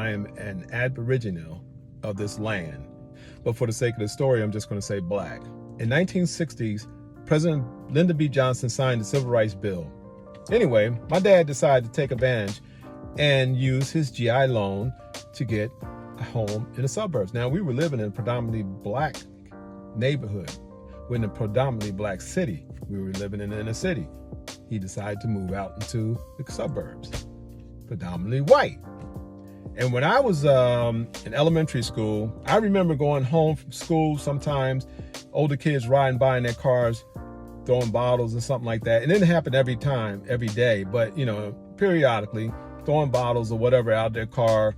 I am an aboriginal of this land. But for the sake of the story, I'm just going to say black. In 1960s, President Lyndon B. Johnson signed the Civil Rights Bill. Anyway, my dad decided to take advantage and use his GI loan to get a home in the suburbs. Now, we were living in a predominantly black neighborhood. We're in a predominantly black city. We were living in the inner city. He decided to move out into the suburbs, predominantly white. And when I was in elementary school, I remember going home from school sometimes, older kids riding by in their cars, throwing bottles or something like that. And it didn't happen every time, every day, but, periodically, throwing bottles or whatever out their car,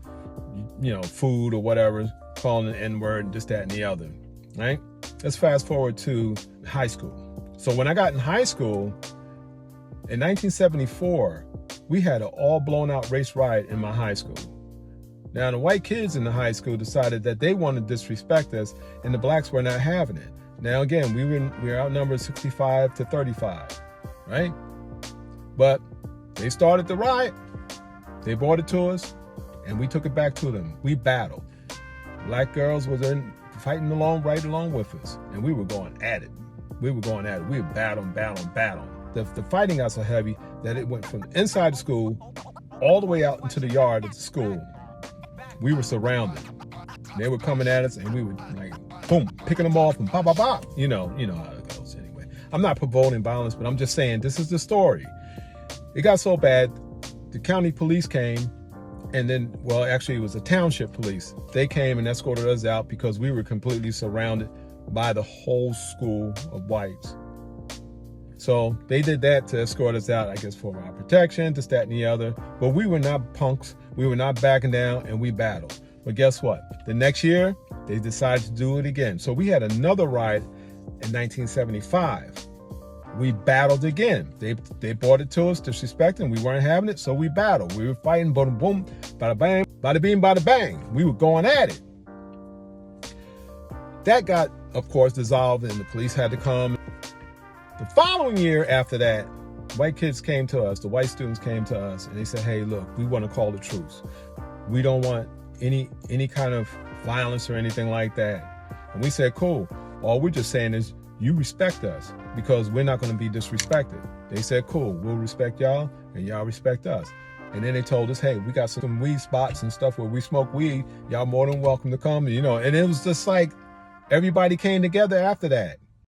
food or whatever, calling an N-word, this, that, and the other, right? Let's fast forward to high school. So when I got in high school, in 1974, we had an all blown out race riot in my high school. Now, the white kids in the high school decided that they wanted to disrespect us, and the blacks were not having it. Now, again, we were outnumbered 65 to 35, right? But they started the riot. They brought it to us, and we took it back to them. We battled. Black girls was fighting right along with us, and we were going at it. We were battling. The fighting got so heavy that it went from inside the school all the way out into the yard of the school. We were surrounded. They were coming at us, and we were like, boom, picking them off and bop, bop, bop. You know how it goes anyway. I'm not promoting violence, but I'm just saying this is the story. It got so bad, the county police came, and then, well, actually it was the township police. They came and escorted us out because we were completely surrounded by the whole school of whites. So they did that to escort us out, I guess, for our protection, this, that, and the other. But we were not punks. We were not backing down, and we battled. But guess what? The next year, they decided to do it again. So we had another riot in 1975. We battled again. They brought it to us, disrespecting. We weren't having it, so we battled. We were fighting, boom, boom, bada bang, bada beam, bada bang. We were going at it. That got, of course, dissolved, and the police had to come. The following year after that, white kids came to us, the white students came to us, and they said, hey, look, we want to call the truce. We don't want any kind of violence or anything like that. And we said, cool. All we're just saying is you respect us because we're not going to be disrespected. They said, cool, we'll respect y'all and y'all respect us. And then they told us, hey, we got some weed spots and stuff where we smoke weed. Y'all more than welcome to come, and it was just like everybody came together after that.